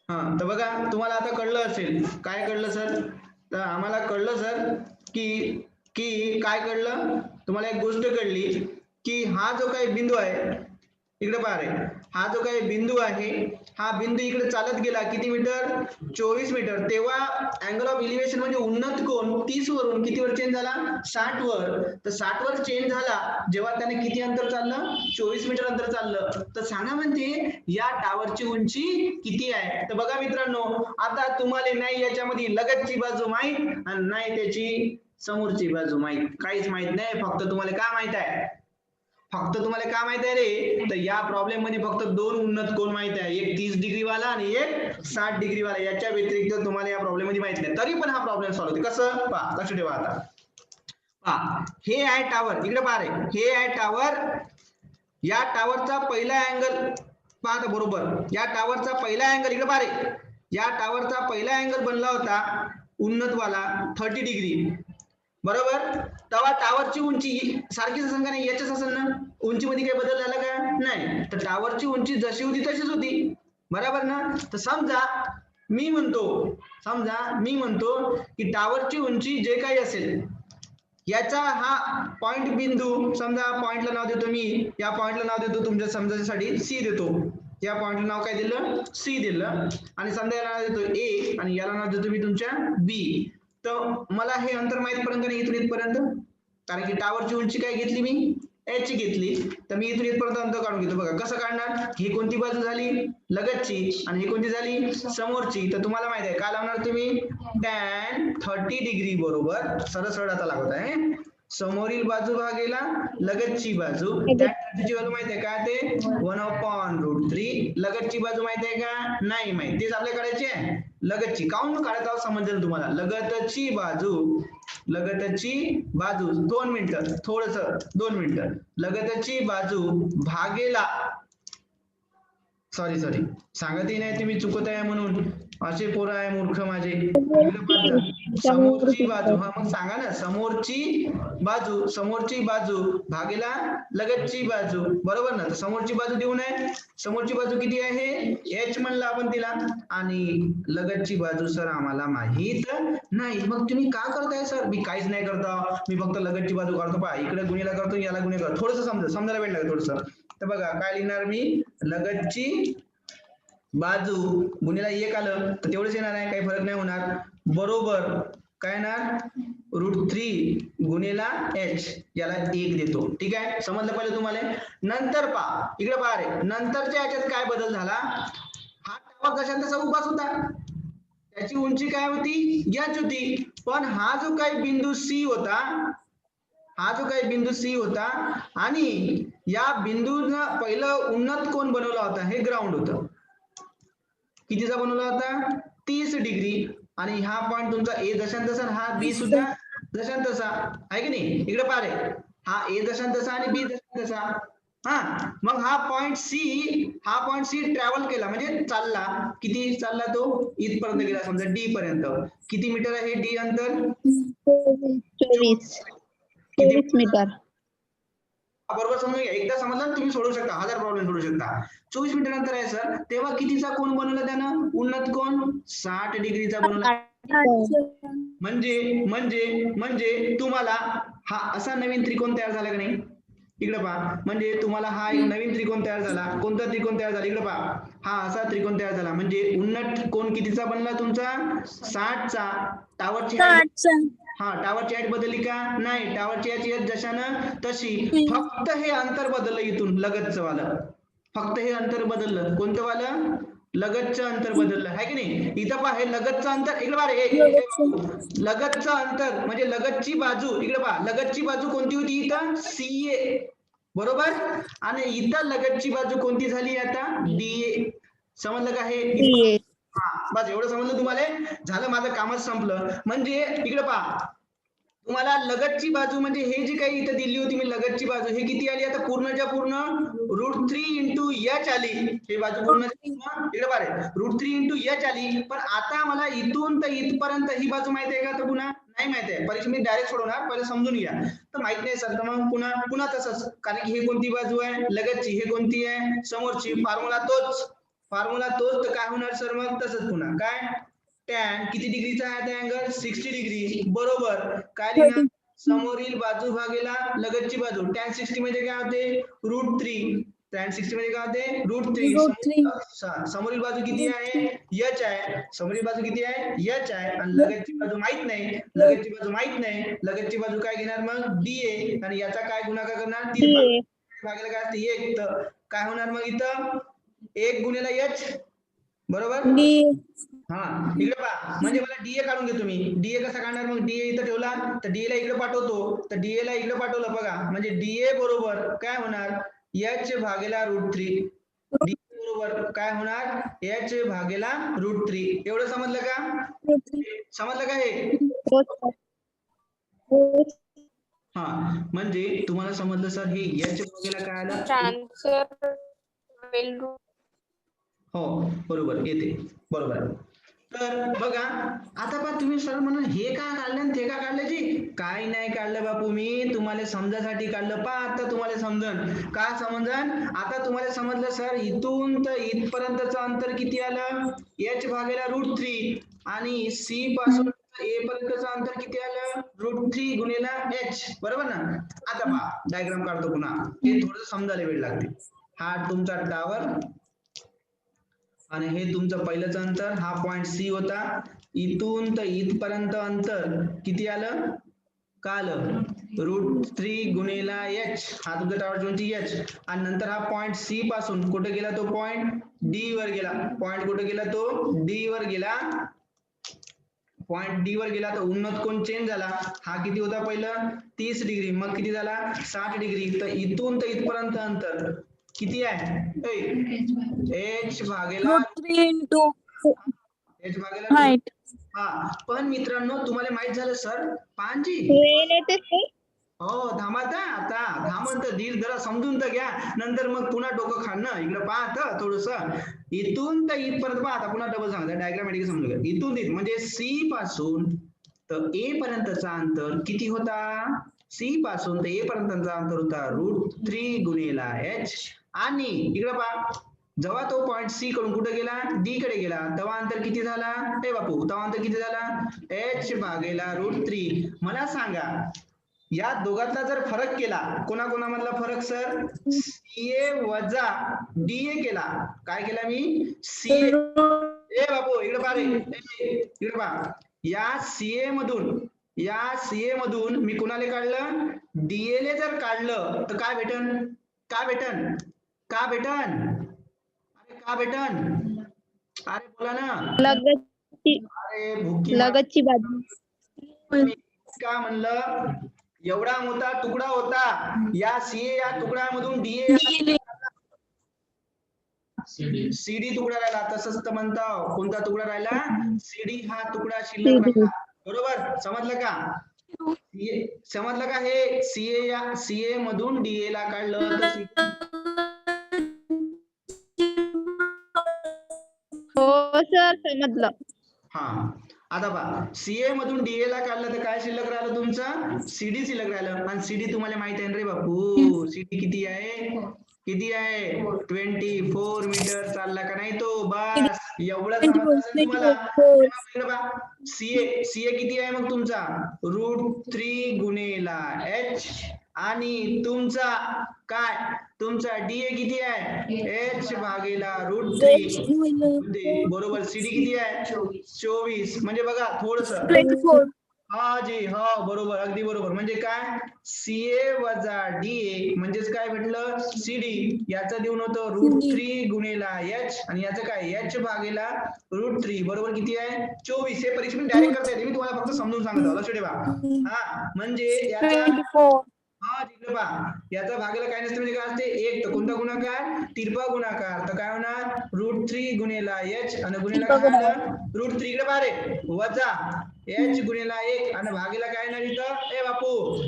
हा तर बघा तुम्हाला आता कळलं असेल. काय कळलं सर? तर आम्हाला कळलं सर की की काय कळलं, तुम्हाला एक गोष्ट कळली की हा जो काही बिंदू आहे, इकडे पहा रे, हा जो काही बिंदू आहे, हा बिंदू इकडे चालत गेला किती मीटर? 24 मीटर. तेव्हा अँगल ऑफ इलिव्हेशन म्हणजे उन्नत कोन 30 वरून कितीवर चेंज झाला? 60 वर. तर 60 वर चेंज झाला जेव्हा त्याने किती अंतर चाललं? 24 मीटर अंतर चाललं. तर सांगा म्हणते या टावरची उंची किती आहे? तर बघा मित्रांनो, आता तुम्हाला नाही याच्यामध्ये लगतची बाजू माहित आणि नाही त्याची समोरची बाजू माहित, काहीच माहित नाही. फक्त तुम्हाला काय माहित आहे? फक्त तुम्हाला काय माहित आहे रे? तर या प्रॉब्लेम मध्ये फक्त दोन उन्नत कोन माहित आहे, एक 30 डिग्री वाला आणि एक 60 डिग्री वाला. याच्या व्यतिरिक्त तुम्हाला या प्रॉब्लेम मध्ये माहित नाही. तरी पण हा प्रॉब्लेम सॉल्व्ह होते. कसं? पहा, लक्ष ठेवा आता. पहा, हे आहे टावर, इकडे पहा रे, हे आहे टावर. या टावरचा पहिला अँगल पहा बरोबर, या टावरचा पहिला अँगल इकडे पहा रे, या टावरचा पहिला अँगल बनला होता उन्नतवाला 30 डिग्री, बरोबर. तेव्हा टावरची उंची सारखीच असेल का नाही? याच्याच असेल ना. उंचीमध्ये काही बदल झाला का? नाही. तर टावरची उंची जशी होती तशीच होती, बरोबर ना. तर समजा मी म्हणतो की टावरची उंची जे काही असेल, याचा हा पॉइंट बिंदू, समजा पॉइंटला नाव देतो मी, या पॉइंटला नाव देतो तुमच्या समजासाठी सी देतो. या पॉइंटला नाव काय दिलं? सी दिलं. आणि समजा याला नाव देतो ए आणि याला नाव देतो मी तुमच्या बी. तर मला हे अंतर माहित पर्यंत नाही इथून इथपर्यंत, कारण की टावरची उंची काय घेतली मी? एच घेतली. तर मी इथून इथपर्यंत अंतर काढून घेतो. बघा कसं काढणार? ही कोणती बाजू झाली? लगतची. आणि ही कोणती झाली? समोरची. तर तुम्हाला माहित आहे काय लावणार तुम्ही? tan 30 डिग्री बरोबर, सरळ सरळ आता लागत आहे, समोरील बाजू भागेला लगतची बाजू. tan 30 ची बाजू माहित आहे का? ते 1/√3. लगतची बाजू माहित आहे का? नाही माहित. तेच आपल्याला काढायची आहे लगतची. काऊन काढत आहोत समजेल तुम्हाला. लगतची बाजू, लगतची बाजू, 2 मिनिटं, थोडस 2 मिनिटं. लगतची बाजू भागेला, सॉरी सांगतही नाही तुम्ही चुकत आहे म्हणून, असे पोरं आहे मूर्ख माझे. समोरची बाजू, हा मग सांगा ना, समोरची बाजू भागेला लगतची बाजू, बरोबर ना. तर समोरची बाजू देऊ नये. समोरची बाजू किती आहे? एच म्हणलं आपण तिला. आणि लगतची बाजू सर आम्हाला माहित नाही. मग तुम्ही का करताय सर? मी काहीच नाही करतो, मी फक्त लगतची बाजू काढतो. पहा, इकडे गुणिला करतो, याला गुणिला करतो. थोडस समजायला वेळ लागेल थोडस. तर बघा काय लिहिणार मी? लगतची बाजू गुणिला 1 आलं तर तेवढंच येणार आहे, काही फरक नाही होणार, बरोबर. काय येणार? √3 गुणिला एच, याला 1 देतो. ठीक आहे, समजलं पाहिजे तुम्हाला. नंतर पहा, इकडे पहा रे, नंतरच्या याच्यात काय बदल झाला? हा टावर जशा तसा उभाच होता, त्याची उंची काय होती? याच होती. पण हा जो काही बिंदू सी होता, आणि या बिंदूनं पहिलं उन्नत कोन बनवला होता, हे ग्राउंड होतं. कितीचा बनवला होता? 30 डिग्री. आणि हा पॉइंट तुमचा ए दशांश तसा, हा बी सुद्धा दशांश तसा आहे की नाही? इकडे पहा रे, हा ए दशांश तसा आणि बी दशांश तसा. हा, मग हा पॉइंट सी ट्रॅव्हल केला म्हणजे चालला. किती चालला तो? इथपर्यंत गेला समजा, डी पर्यंत. किती मीटर आहे डी अंतर? 24 मीटर. बरोबर समजून घ्या. एकदा समजलं तुम्ही सोडू शकता, 1000 प्रॉब्लेम सोडू शकता. 24 मीटर अंतर आहे सर. तेव्हा कितीचा कोन बनवला त्यानं? उन्नत कोन 60 डिग्रीचा बनवला. म्हणजे तुम्हाला हा असा नवीन त्रिकोण तयार झाला का नाही? इकडे पहा, म्हणजे तुम्हाला हा एक नवीन त्रिकोण तयार झाला. कोणता त्रिकोण तयार झाला? इकडे पहा, हा असा त्रिकोण तयार झाला. म्हणजे उन्नत कोन कितीचा बनला तुमचा? 60 चा. टावरची टावरची हाईट बदलली का? नाही. टावरची हाईट जशानं तशी, फक्त हे अंतर बदललं इथून लगतचं वालं. फक्त हे अंतर बदललं. कोणतं वालं? लगतचं अंतर बदललं, आहे की नाही? इथं पहा, हे लगतचं अंतर, इकडे पहा, लगतचं अंतर म्हणजे लगतची बाजू, इकडे पहा, लगतची बाजू कोणती होती इथं? सीए, बरोबर. आणि इथं लगतची बाजू कोणती झाली आता? डीए. समजलं का हे? हा, बस एवढं समजलं तुम्हाला? झालं, माझं कामच संपलं. म्हणजे इकडे पहा, तुम्हाला लगतची बाजू म्हणजे हे जी काही इथं दिली होती मी लगतची बाजू, हे किती आली आता? पूर्णच्या पूर्ण √3 इंटू एच आली. हे बाजू पूर्ण इकडे पहा रे, √3 इंटू एच आली. पण आता मला इथून तर इथपर्यंत ही बाजू माहिती आहे का? तर पुन्हा नाही माहिती आहे. परीक्षा मी डायरेक्ट सोडवणार, पहिले समजून घ्या. तर माहित नाही सर, तर मग पुन्हा तसंच, कारण की हे कोणती बाजू आहे? लगतची. हे कोणती आहे? समोरची. फॉर्म्युला तोच. फॉर्म्युला तोच, तर काय होणार सर मग तसंच पुन्हा काय टॅन किती डिग्रीचा आहे त्या अँगल 60 डिग्री बरोबर काय लिहिणार समोरील बाजू भागेला लगतची बाजू टॅन 60 म्हणजे काय होते √3 टॅन 60 म्हणजे काय होते √3 समोरील बाजू किती आहे h आहे समोरील बाजू किती आहे h आहे आणि लगतची बाजू माहित नाही लगतची बाजू काय घेणार मग dA आणि याचा काय गुणाकार करणार तिरपा भागेला काय असते 1 तर काय होणार मग इथं 1 गुणिले h बरोबर हा इकडे पहा म्हणजे मला डीए काढून घेतो मी डीए कसा काढणार मग डीए इथं ठेवला तर डीए ला इकडे पाठवतो तर डीए ला इकडे पाठवलं बघा म्हणजे डीए बरोबर काय होणार h भागेला √3 डीए बरोबर काय होणार h भागेला √3 एवढं समजलं का समजलं का हे हा म्हणजे तुम्हाला समजलं सर हे h भागेला काय आलं ट्रान्सफर हो बरोबर येते बरोबर आहे. तर बघा आता पण तुम्ही सर म्हणून हे का काढलं आणि ते का काढलं जी काही नाही काढलं बापू मी तुम्हाला समजासाठी काढलं पा आता तुम्हाला समजन का समजन आता तुम्हाला समजलं सर इथून तर इथपर्यंतचं अंतर किती आलं h भागेला √3 आणि c पासून a पर्यंतचं अंतर किती आलं √3 गुणिला h बरोबर ना आता पहा डायग्राम काढतो पुन्हा हे थोडं समजायला वेळ लागते हा तुमचा टावर आणि हे तुमचं पहिलंच अंतर हा पॉइंट सी होता इथून तर इथपर्यंत अंतर किती आलं का आलं √3 गुणिला h हा तुमचा टावर उंची h आणि नंतर हा पॉइंट सी पासून कुठे गेला तो पॉइंट डी वर गेला पॉइंट कुठे गेला तो डी वर गेला पॉइंट डी वर गेला तर उन्नत कोण चेंज झाला हा किती होता पहिलं 30 डिग्री मग किती झाला 60 डिग्री तर इथून तर इथपर्यंत अंतर किती आहे h भागेला h भागेला हा पण मित्रांनो तुम्हाला माहित झालं सर पांजी हो थांबा आता धीर जरा समजून तर घ्या नंतर मग पुन्हा डोकं खाणं इकडे पाहत थोडस इथून तर इथपर्यंत पहा आता पुन्हा डबल सांगता डायग्रामॅटिक समजून घ्या इथून इथं म्हणजे सी पासून तर ए पर्यंतचा अंतर किती होता सी पासून तर ए पर्यंतचा अंतर होता √3 गुणिला h आणि इकडे पहा जेव्हा तो पॉइंट सी कडून कुठे गेला डी कडे गेला तेव्हा अंतर किती झाला हे बापू तेव्हा अंतर किती झाला h भागेला √3 मला सांगा या दोघातला जर फरक केला कोणाकोणामधला फरक सर सीए वजा डीए केला काय केला मी सीए ए बापू इकडे पहा रे इकडे पहा या सीए मधून मी कुणाला काढलं डीए ले जर काढलं तर काय भेटन अरे बोला ना अरे लगतची बाजू का म्हणलं एवढा मोठा तुकडा होता या सीए या तुकड्यामधून डीए सीडी तुकडा राहिला तसंच तर म्हणता कोणता तुकडा राहिला सीडी हा तुकडा शिल्लक राहिला बरोबर समजलं का हे सीए मधून डीए ला काढलं तर हो सर समजलं हा आता पहा सीए मधून डीए ला काढलं तर काय शिल्लक राहिलं तुमचं सीडी शिल्लक राहिलं आणि सीडी तुम्हाला माहित आहे रे बापू सीडी किती आहे 24 मीटर चालला का नाही तो बस एवढं समजलं असेल तुम्हाला सीए किती आहे मग तुमचा √3 गुणिला h आणि तुमचा डीए किती आहे h भागेला √3 बरोबर सीडी किती आहे 24 म्हणजे बघा थोडस हा जी हा बरोबर अगदी बरोबर म्हणजे काय सीए वजा डीए म्हणजेच काय भेटलं सीडी याचं देऊन होतं √3 गुणिला h आणि याचं काय h भागेला √3 बरोबर किती आहे 24 हे परीक्षेत डायरेक्ट करता येते मी तुम्हाला फक्त समजून सांगतो लक्ष ठेवा हा म्हणजे याचा हा तिकडे पहा याचा भागेला काय नसते म्हणजे काय असते एक तर कोणता गुणाकार तिरपा गुणाकार तर काय होणार √3 गुणिला h आणि गुणिला काय आलं √3 इकडे पहा रे वजा h गुणिला 1 आणि भागेला काय येणार इथं ए बापू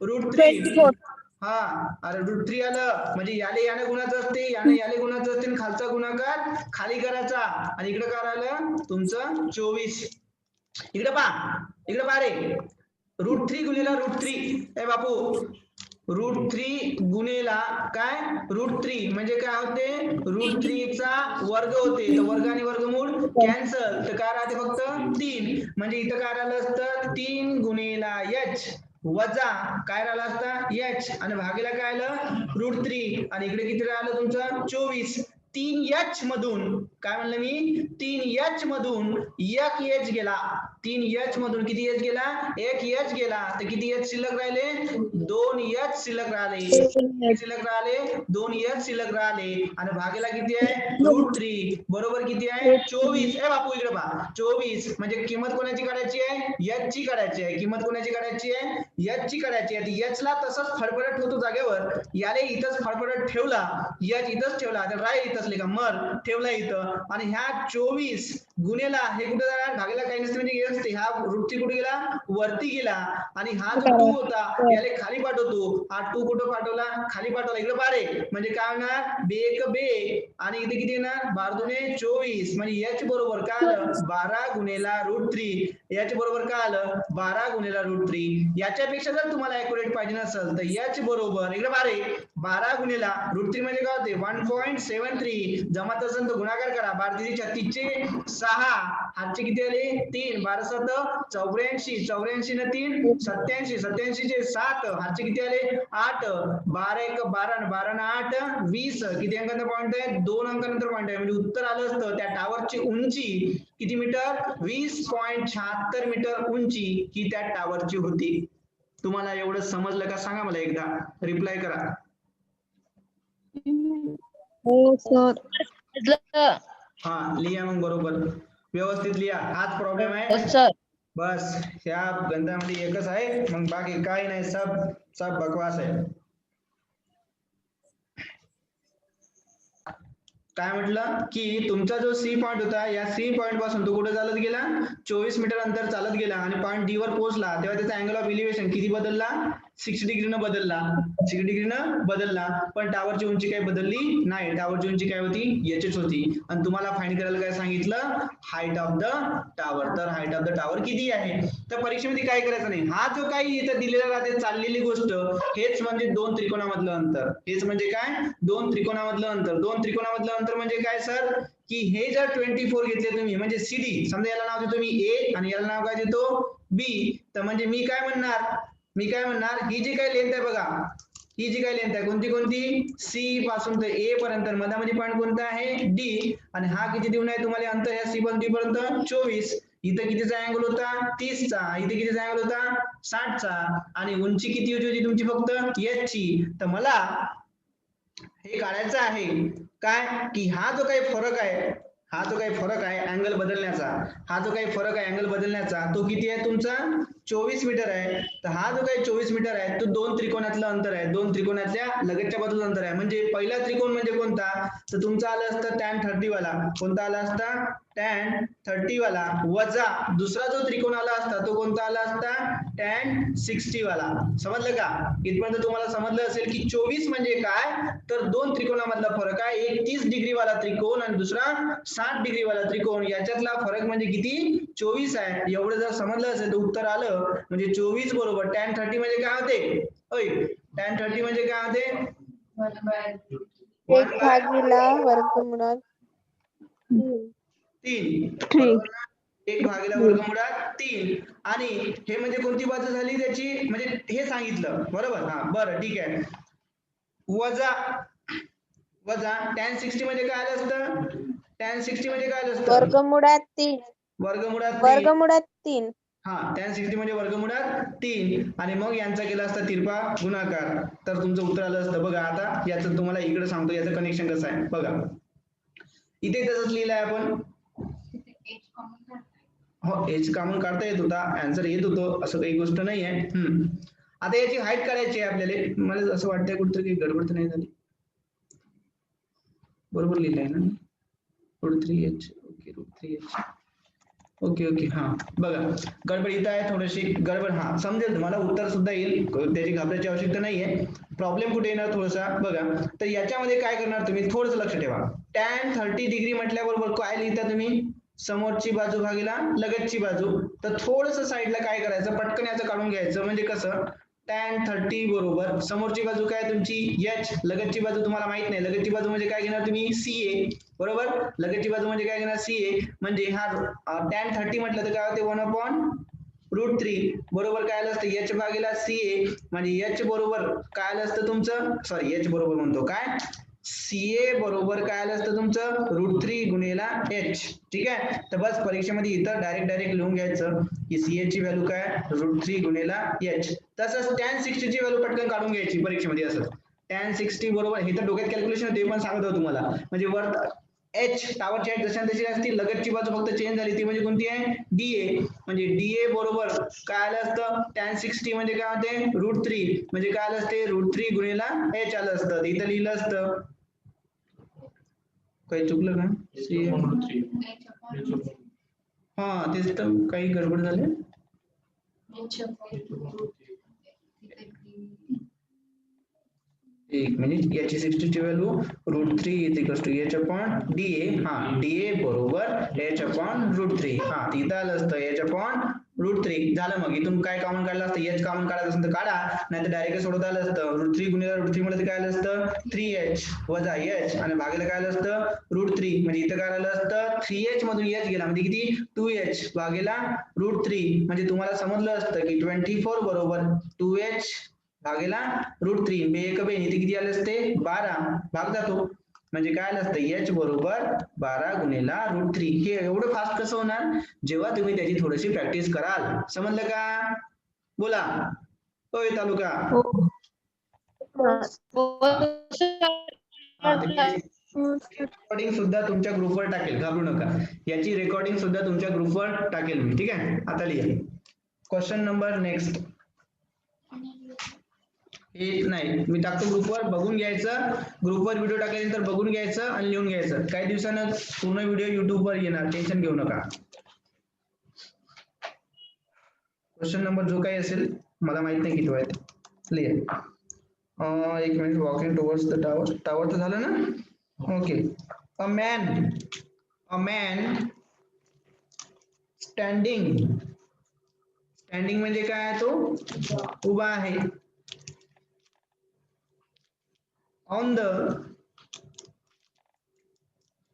√3 हा अरे √3 आलं म्हणजे याने गुणाचं असते याने गुणाचं असते आणि खालचा गुणाकार खाली करायचा आणि इकडे काय आलं तुमचं 24 इकडे पहा रे √3 गुणिला √3 ए बापू √3 गुणेला काय √3 म्हणजे काय होते √3 चा वर्ग होते तर वर्ग आणि वर्गमूळ कॅन्सल तर काय राहते फक्त 3 म्हणजे इथं काय राहिलं असतं 3 गुणेला h वजा काय राहिलं असतं h आणि भागीला काय आलं √3 आणि इकडे किती राहिलं तुमचं 24 3h मधून काय म्हणलं मी 3h मधून 1h गेला 3h मधून किती h गेला 1h गेला तर किती h शिल्लक राहिले 2h शिल्लक राहिले 2h शिल्लक राहिले आणि भागीला किती आहे √3 बरोबर किती आहे 24 ए बापू इकडे पहा 24 म्हणजे किंमत कोणाची काढायची आहे h ची काढायची आहे किंमत कोणाची काढायची आहे h ची काढायची आहे h ला तसंच फडफडत ठेवतो जागेवर याले इथंच फडफडत ठेवला h इथंच ठेवला तर राहील इथंच लिहा मर ठेवला इथं आणि ह्या 24 गुणेला हे कुठे जाणार भागीला काही नसते म्हणजे हे असते हा √3 कुठे गेला वरती गेला आणि हा जो 2 होता याले खाली पाठवतो हा 2 कुठे पाठवला खाली पाठवला इकडे बारे म्हणजे काय होणार बे एक बे आणि इथे किती येणार 12 दुने 24 म्हणजे h बरोबर काय आलं 12 गुणेला √3 h बरोबर काय आलं 12 गुणेला √3 याच्यापेक्षा जर तुम्हाला ऍक्युरेट पाहिजे नसेल तर h बरोबर इकडे बारे 12 गुणेला √3 म्हणजे काय होते 1.73 जमत असेल तर गुणाकार करा 12 36 चे 6 हातचे किती आले 3 12 7 84 84 ने 3 87 87 चे 7 हातचे किती आले 8 12 1 12 12 ने 8 20 किती अंकांचा पॉइंट आहे 2 अंकानंतर पॉइंट आहे म्हणजे उत्तर आलं असतं त्या टावरची उंची किती मीटर 20.76 मीटर उंची ही त्या टावरची होती तुम्हाला एवढं समजलं का सांगा मला एकदा रिप्लाय करा हो सर हा लिहा मग बरोबर व्यवस्थित लिहा हाच प्रॉब्लेम आहे सर बस ह्या गंधामध्ये एकच आहे मग बाकी काही नाही सब सब बकवास आहे काय म्हटलं की तुमचा जो सी पॉइंट होता या सी पॉइंट पासून तो कुठे चालत गेला 24 मीटर अंतर चालत गेला आणि पॉइंट डी वर पोहोचला तेव्हा त्याचा अँगल ऑफ इलिव्हेशन किती बदलला 6 डिग्रीनं बदलला 6 डिग्रीनं बदलला पण टावरची उंची काही बदलली नाही टावरची उंची काय होती याचीच होती आणि तुम्हाला फाइंड करायला काय सांगितलं हाईट ऑफ द टावर तर हाईट ऑफ द टावर किती आहे तर परीक्षेमध्ये काय करायचं नाही हा जो काही इथं दिलेला राहते चाललेली गोष्ट हेच म्हणजे दोन त्रिकोणामधलं अंतर हेच म्हणजे काय दोन त्रिकोणामधलं अंतर म्हणजे काय सर की हे जर 24 घेतले तुम्ही म्हणजे सीडी समजा याला नाव देतो मी ए आणि याला नाव काय देतो बी तर म्हणजे मी काय म्हणणार ही जी काही लेंथ आहे बघा ही जी काही लेंथ आहे कोणती सी पासून तर ए पर्यंत मधामध्ये पॉइंट कोणता आहे डी आणि हा किती देऊन आहे तुम्हाला अंतर या सी पासून डी पर्यंत 24 इथं कितीचा अँगल होता 30 चा इथे कितीचा अँगल होता 60 चा आणि उंची किती होती तुमची फक्त h ची तर मला हे काढायचं आहे काय की हा जो काही फरक आहे अँगल बदलण्याचा तो किती आहे तुमचा 24 मीटर आहे तर हा जो काही 24 मीटर आहे तो दोन त्रिकोणातलं अंतर आहे दोन त्रिकोणातल्या लगतच्या बाजूचं अंतर आहे म्हणजे पहिला त्रिकोण म्हणजे कोणता तर तुमचा आला असता tan 30 वाला कोणता आला असता tan 30 वाला वजा दुसरा जो त्रिकोण आला असता तो कोणता आला असता tan 60 वाला समजलं का इथपर्यंत तुम्हाला समजलं असेल की 24 म्हणजे काय तर दोन त्रिकोणामधला फरक आहे एक 30 डिग्री वाला त्रिकोण आणि दुसरा 60 डिग्री वाला त्रिकोण याच्यातला फरक म्हणजे किती 24 आहे एवढं जर समजलं असेल तर उत्तर आलं म्हणजे 24 बरोबर tan 30 म्हणजे काय होते tan 30 म्हणजे काय होते 1 भागिला वर्गमुळात 3 1 भागिला वर्गमुळात 3 आणि हे म्हणजे कोणती बाजू झाली त्याची म्हणजे हे सांगितलं बरोबर हा बरं ठीक आहे वजा tan 60 म्हणजे काय आलं असतं वर्गमुळात 3 वर्गमुळात 3 हा tan 60 म्हणजे वर्गमुळात 3 आणि मग यांचा केला असता तिरपा गुणाकार तर तुमचं उत्तर आलं असतं बघा आता याचं तुम्हाला इकडे सांगतो याचं कनेक्शन कसं आहे बघा इथे तसंच लिहिलंय आपण हो एच कॉमन काढता येत होता आन्सर येत होतो असं काही गोष्ट नाही आहे आता याची हाईट काढायची आहे आपल्याला मला असं वाटतंय कुठतरी गडबड तर नाही झाली बरोबर लिहिलंय ना √3h √3h ओके हा बघा गडबड इथं आहे थोडीशी गडबड हा समजेल तुम्हाला उत्तर सुद्धा येईल त्याची घाबरायची आवश्यकता नाहीये प्रॉब्लेम कुठे येणार थोडासा बघा तर याच्यामध्ये काय करणार तुम्ही थोडंसं लक्ष ठेवा tan 30 डिग्री म्हटल्याबरोबर काय लिहिता तुम्ही समोरची बाजू भागीला लगतची बाजू तर थोडंसं साईडला काय करायचं पटकन याचं काढून घ्यायचं म्हणजे कसं tan 30 बरोबर समोरची बाजू काय तुमची h, लगतची बाजू तुम्हाला माहित नाही, लगतची बाजू म्हणजे काय घेणार तुम्ही ca बरोबर, लगतची बाजू म्हणजे काय घेणार ca, म्हणजे हा tan 30 म्हटलं तर काय होते 1/√3 बरोबर काय आलं असतं h भागीला ca, म्हणजे h बरोबर काय आलं असतं तुमचं, सॉरी h बरोबर म्हणतो काय, ca बरोबर काय आलं असतं तुमचं √3 गुणिला h. ठीक आहे, तर बस परीक्षेमध्ये इथं डायरेक्ट लिहून घ्यायचं की ca ची व्हॅल्यू काय √3 गुणिला h. तसंच tan 60 ची व्हॅल्यू पटकन काढून घ्यायची परीक्षेमध्ये. असं tan 60 बरोबर, हे तर डोक्यात कॅल्क्युलेशन ते पण सांगतो तुम्हाला, म्हणजे वर h टावरची हाईट जशी तशी असती, लगतची बाजू फक्त चेंज झाली ती म्हणजे कोणती आहे dA, म्हणजे dA बरोबर काय आलं असतं tan 60 म्हणजे काय होते √3, म्हणजे काय आलं असते √3 गुणिला h आलं असतं, इथं लिहिलं असतं. काही चुकलं का? हा तेच तर, काही गडबड झाली. एक मिनिट, याची 60 ची value √3 is equal to h upon dA. हा dA बरोबर h अपॉन √3. हा तिथं आलं असतं h अपॉन √3. झालं, मग इथून काय कॉमन काढलं असतं, h कॉमन काढायचं असेल तर काढा, नाही तर डायरेक्ट सोडवता आलं असतं. √3 गुणिले √3 मध्ये काय आलं असतं 3h वजा h, आणि भागीला काय आलं असतं √3, म्हणजे इथं काय आलं असतं 3h मधून h गेला म्हणजे किती 2h भागीला √3, म्हणजे तुम्हाला समजलं असतं की 24 बरोबर 2h भागीला √3, एक बे इथे किती आले असते 12, भाग जातो, म्हणजे काय आलं असतं h बरोबर 12 गुणिला √3. हे एवढं फास्ट कसं होणार, जेव्हा तुम्ही त्याची थोडीशी प्रॅक्टिस कराल. समजलं का? बोला होय तालुका. हा रेकॉर्डिंग सुद्धा तुमच्या ग्रुपवर टाकेल, घाबरू नका, याची रेकॉर्डिंग सुद्धा तुमच्या ग्रुपवर टाकेल मी. ठीक आहे, आता लिहा क्वेश्चन नंबर नेक्स्ट. नाही मी टाकतो ग्रुपवर, बघून घ्यायचं, ग्रुपवर व्हिडिओ टाकल्यानंतर बघून घ्यायचं आणि लिहून घ्यायचं. काही दिवसानं पूर्ण व्हिडिओ युट्यूबवर येणार, टेन्शन घेऊ नका. क्वेश्चन नंबर जो काही असेल, मला माहित नाही किती आहेत, लिहा. एक minute, walking towards the tower. Tower तर झालं ना, ओके. अ मॅन स्टँडिंग म्हणजे काय, तो उभा आहे. On the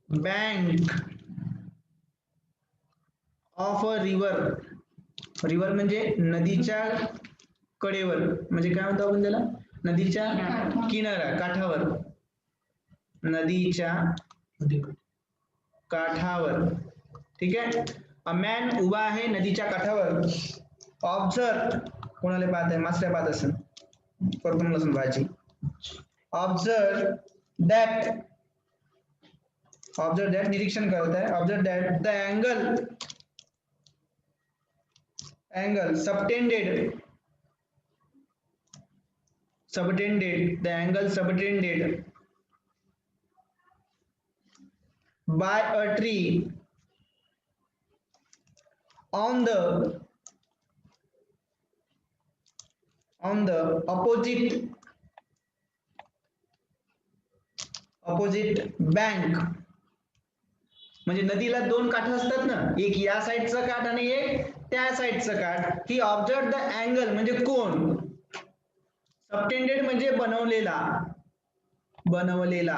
bank of a river म्हणजे नदीच्या कडेवर, म्हणजे काय म्हणतो आपण त्याला, नदीच्या काठावर, नदीच्या काठावर. ठीक आहे, अ मॅन उभा आहे नदीच्या काठावर. ऑब्झर्व, कोणाला पाहत आहे, मासल्या पाहत असेल, करतो नसेल भाजी. ऑब्झर्व दॅट निरीक्षण करत आहे. Observe that the angle subtended the angle subtended by a tree on the opposite bank. म्हणजे नदीला दोन काठ असतात ना, एक या साईडचं काठ आणि एक त्या साईडचं काठ. ही ऑब्झर्व द अँगल म्हणजे कोण, सबटेंडेड म्हणजे बनवलेला,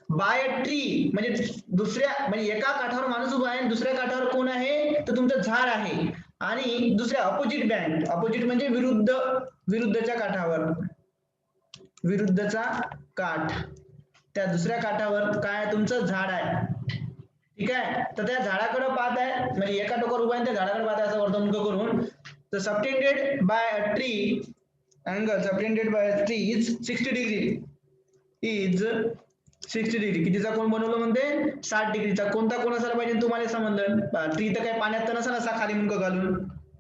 बाय अ ट्री म्हणजे दुसऱ्या, म्हणजे एका काठावर माणूस उभा आहे, दुसऱ्या काठावर कोण आहे तर तुमचं झाड आहे, आणि दुसऱ्या अपोजिट बँक, अपोजिट म्हणजे विरुद्धच्या काठावर, विरुद्धचा काठ, त्या दुसऱ्या काठावर काय तुमचं झाड आहे. ठीक आहे, तर त्या झाडाकडे पाहत आहे, म्हणजे एका टोकावर उभा आहे त्या झाडाकडे पाहत आहे असं वर्तवणूक करून. तर subtended bye a tree, angle subtended bye a tree is 60 degree, कितीचा कोण बनवलं म्हणते 60 डिग्रीचा. कोणता कोण असायला पाहिजे तुम्हाला समजलं, ट्री तर काय पाण्यात तर नसा असा खाली मुंडकं घालून,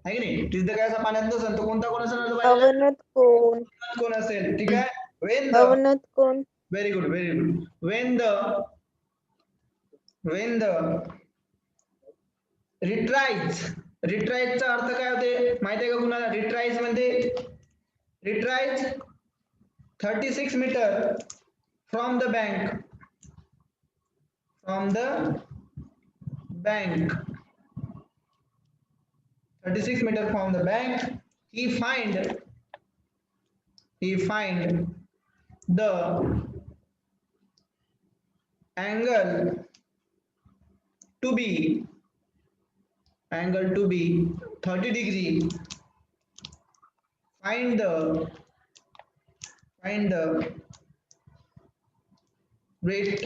आहे की नाही, ट्री तर काय असा पाण्यात नसेल, तो कोणता कोण असायला पाहिजे, अवनत कोण, कोण असेल. ठीक आहे, अवनत कोण, very good when the retries चा अर्थ काय होते माहिती आहे का कुणाला, रिट्राइज म्हणजे 36 metre from the bank 36 metre from the bank he find he find the angle to be 30 degree. Find the width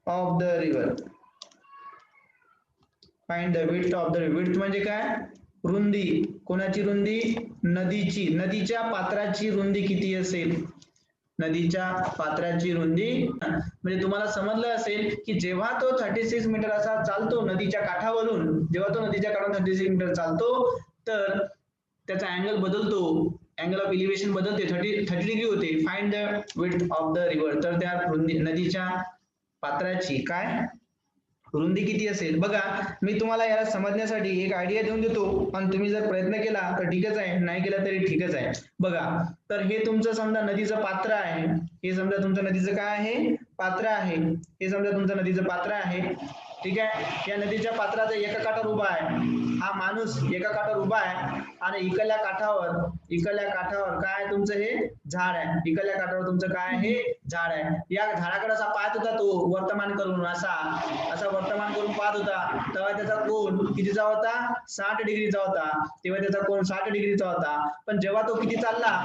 of the river. Find the width of the river. Width म्हणजे काय? रुंदी. कोणाची रुंदी? नदीची. नदीच्या पात्राची रुंदी किती असेल? नदीच्या पात्राची रुंदी. म्हणजे तुम्हाला समजलं असेल की जेव्हा तो 36 मीटर असा चालतो नदीच्या काठावरून, जेव्हा तो नदीच्या काठावरून 36 मीटर चालतो तर त्याचा अँगल बदलतो, अँगल ऑफ एलिव्हेशन बदलते, 30 डिग्री होते. Find the width of the river. तर त्या नदीच्या पात्राची काय रुंदी किती असेल? बघा, मी तुम्हाला याला समजण्यासाठी एक आयडिया देऊन देतो आणि तुम्ही जर प्रयत्न केला तर ठीकच आहे, नाही केला तरी ठीकच आहे. बघा, तर हे तुमचं समजा नदीचं पात्र आहे, हे समजा तुमचं नदीचं काय आहे? पात्र आहे. हे समजा तुमचं नदीचं पात्र आहे, ठीक आहे. या नदीच्या पात्राचा एका काठावर उभा आहे, हा माणूस एका काठावर उभा आहे आणि इकडल्या काठावर काय तुमचं हे झाड आहे. इकडल्या काठावर तुमचं काय आहे? झाड आहे. या झाडाकडे असा पाहत होता तो वर्तमान करून, असा वर्तमान करून पाहत होता. तेव्हा त्याचा कोन कितीचा होता? 60 डिग्रीचा होता. तेव्हा त्याचा कोन 60 डिग्रीचा होता. पण जेव्हा तो किती चालला?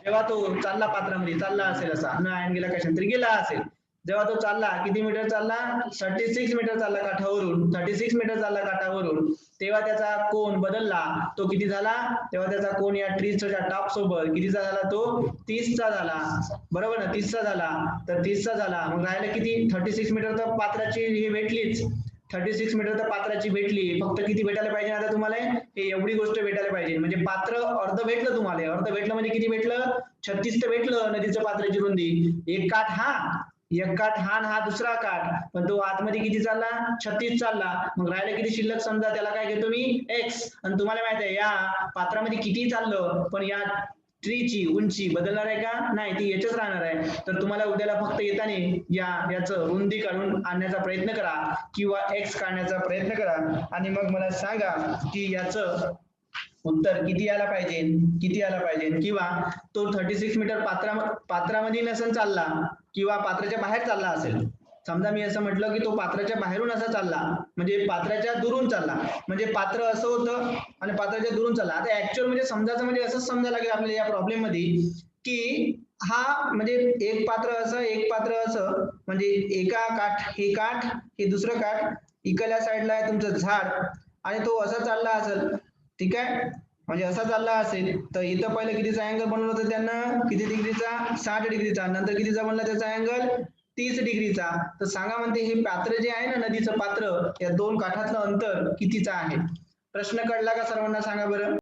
जेव्हा तो चालला पात्रामध्ये चालला असेल असा, न आयन गेला कशांतरी गेला असेल, जेव्हा तो चालला किती मीटर चालला? 36 मीटर चालला काठावरून. 36 मीटर चालला काठावरून. तेव्हा त्याचा कोन बदलला. तो किती झाला? तेव्हा त्याचा कोन या ट्रीच्या टॉप सोबत कितीचा झाला? तो 30चा झाला. बरोबर ना? 30चा झाला. तर 30चा झाला. मग राहिलं किती? 36 मीटर तर पात्राची ही भेटलीच. 36 मीटर तर पात्राची भेटली. फक्त किती भेटायला पाहिजे आता तुम्हाला? हे एवढी गोष्ट भेटायला पाहिजे. म्हणजे पात्र अर्ध भेटलं तुम्हाला. अर्ध भेटलं म्हणजे किती भेटलं? 36 तर भेटलं नदीचं पात्राची रुंदी. एक काठ हा हा दुसरा काठ, पण तो आतमध्ये किती चालला? 36 चालला. मग राहिलं किती शिल्लक? समजा त्याला काय घेतो मी? x. आणि तुम्हाला माहित आहे या पात्रामध्ये किती चाललं पण या ट्रीची उंची बदलणार आहे का? नाही, ती याच्याच राहणार आहे. तर तुम्हाला उद्याला फक्त येताना याचं रुंदी काढून आणण्याचा प्रयत्न करा किंवा x काढण्याचा प्रयत्न करा आणि मग मला सांगा की याचं उत्तर किती यायला पाहिजे. किंवा तो 36 मीटर पात्रामध्ये नसेल चालला किंवा पात्राच्या बाहेर चालला असेल. समजा मी असं म्हटलं की तो पात्राच्या बाहेरून असा चालला, म्हणजे पात्राच्या दुरून चालला, म्हणजे पात्र असं होतं आणि पात्राच्या दुरून चालला. आता ऍक्च्युअल म्हणजे समजायचं म्हणजे असंच समजायला लागेल आपल्याला या प्रॉब्लेम मध्ये की हा म्हणजे एक पात्र असं म्हणजे एका काठ हे दुसरं काठ, इकडल्या साईडला आहे तुमचं झाड आणि तो असा चालला असेल, ठीक आहे. म्हणजे असा चालला असेल तर इथं पहिलं कितीचा अँगल बनवला होता त्यांना? किती डिग्रीचा? 60 डिग्रीचा. नंतर कितीचा बनला त्याचा अँगल? 30 डिग्रीचा. तर सांगा म्हणते हे पात्र जे आहे ना, नदीचं पात्र, या दोन काठातलं अंतर कितीचा आहे? प्रश्न कळला का सर्वांना? सांगा बरं.